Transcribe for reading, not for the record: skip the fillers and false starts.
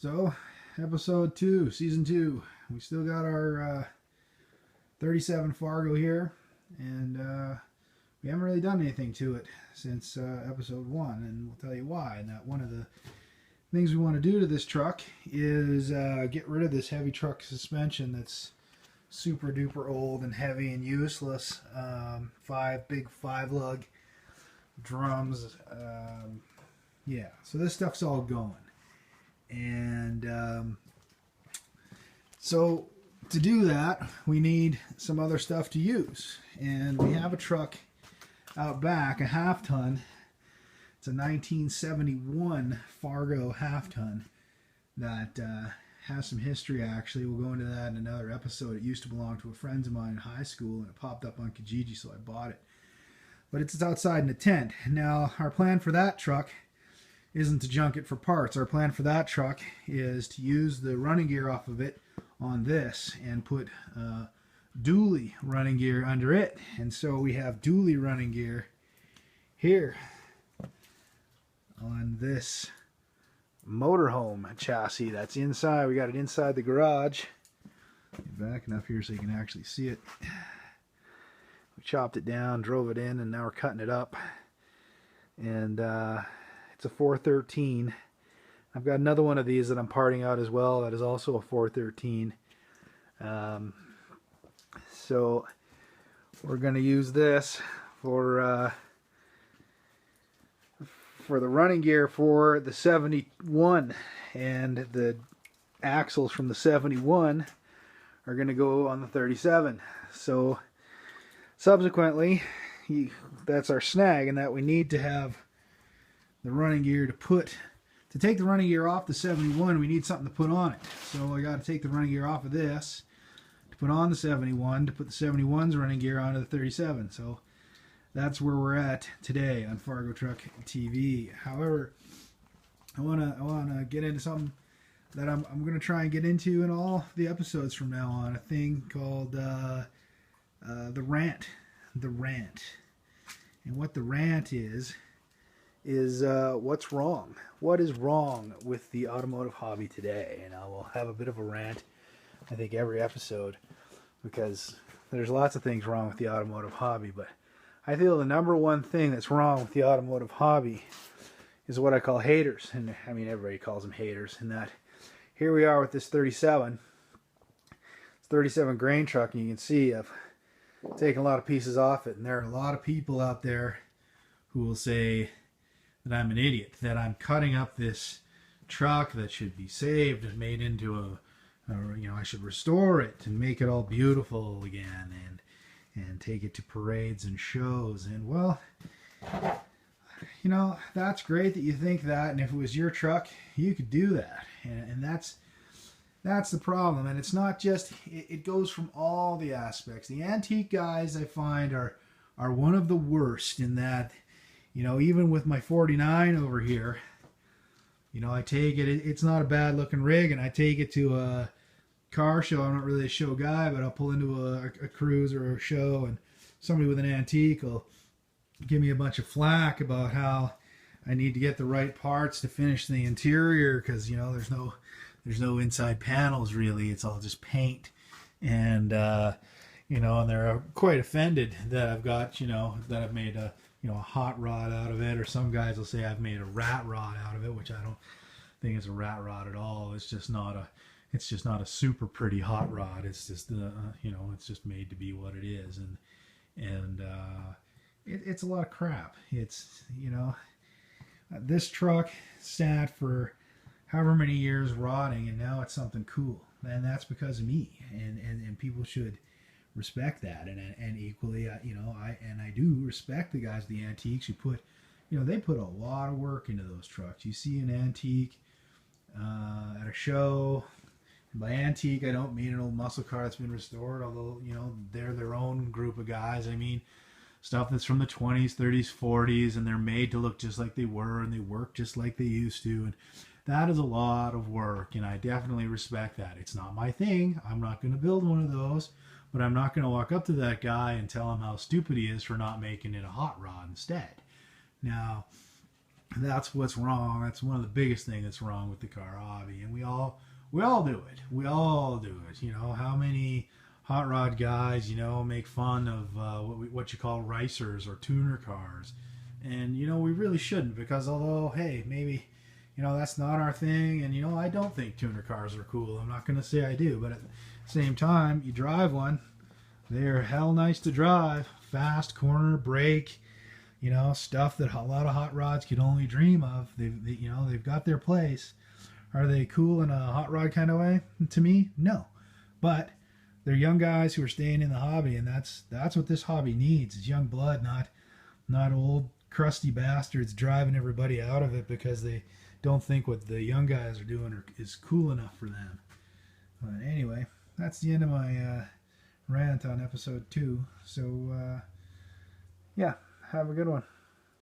So, episode 2, season 2. We still got our 37 Fargo here, and we haven't really done anything to it since episode 1, and we'll tell you why. And that one of the things we want to do to this truck is get rid of this heavy truck suspension that's super duper old and heavy and useless. Big 5-lug drums. Yeah, so this stuff's all going. And so to do that, we need some other stuff to use. And we have a truck out back, a half-ton. It's a 1971 Fargo half-ton that has some history, actually. We'll go into that in another episode. It used to belong to a friend of mine in high school, and it popped up on Kijiji, so I bought it. But it's outside in a tent. Now, our plan for that truck isn't to junk it for parts. Our plan for that truck is to use the running gear off of it on this and put dually running gear under it. And so we have dually running gear here on this motorhome chassis that's inside. We got it inside the garage. Get back enough here so you can actually see it. We chopped it down, drove it in, and now we're cutting it up. And it's a 413. I've got another one of these that I'm parting out as well that is also a 413. So we're going to use this for the running gear for the 71, and the axles from the 71 are going to go on the 37. So subsequently, that's our snag, and that we need to have the running gear to take the running gear off the 71. We need something to put on it. So I got to take the running gear off of this to put on the 71, to put the 71's running gear onto the 37. So that's where we're at today on Fargo Truck TV. However, I wanna get into something that I'm going to try and get into in all the episodes from now on. A thing called the rant. The rant. And what the rant is what's wrong. What is wrong with the automotive hobby today? And I will have a bit of a rant, I think, every episode, because there's lots of things wrong with the automotive hobby, but I feel the number one thing that's wrong with the automotive hobby is what I call haters. And I mean, everybody calls them haters. And that here we are with this 37. It's 37 grain truck, and you can see I've taken a lot of pieces off it. And there are a lot of people out there who will say that I'm an idiot, that I'm cutting up this truck that should be saved and made into I should restore it and make it all beautiful again and take it to parades and shows. And well, that's great that you think that, and if it was your truck, you could do that. And that's the problem. And it's not just, it goes from all the aspects. The antique guys, I find, are one of the worst in that, even with my 49 over here, I take it, it's not a bad looking rig, and I take it to a car show. I'm not really a show guy, but I'll pull into a cruise or a show, and somebody with an antique will give me a bunch of flack about how I need to get the right parts to finish the interior, because there's no inside panels really, it's all just paint. And and they're quite offended that I've got that I've made a hot rod out of it, or some guys will say I've made a rat rod out of it, which I don't think is a rat rod at all. It's just not a super pretty hot rod. It's just it's just made to be what it is, and it's a lot of crap. It's this truck sat for however many years rotting, and now it's something cool, and that's because of me, and people should respect that. And equally, I do respect the guys, the antiques, who put, they put a lot of work into those trucks. You see an antique at a show, and by antique I don't mean an old muscle car that's been restored, although they're their own group of guys. I mean stuff that's from the 20s, 30s, 40s, and they're made to look just like they were, and they work just like they used to, and that is a lot of work, and I definitely respect that. It's not my thing. I'm not going to build one of those, but I'm not going to walk up to that guy and tell him how stupid he is for not making it a hot rod instead. Now, That's what's wrong. That's one of the biggest things that's wrong with the car hobby, and we all do it. We all do it. You know, how many hot rod guys, you know, make fun of what you call racers or tuner cars, and you know we really shouldn't, because although hey, maybe you know that's not our thing, and you know I don't think tuner cars are cool. I'm not going to say I do, but at the same time, you drive one, they're hell nice to drive. Fast corner brake, you know, stuff that a lot of hot rods could only dream of. You know, they've got their place. Are they cool in a hot rod kind of way? To me, no. But they're young guys who are staying in the hobby, and that's what this hobby needs. Is young blood, not old crusty bastards driving everybody out of it because they don't think what the young guys are doing is cool enough for them. But anyway, that's the end of my rant on episode 2. So yeah, have a good one.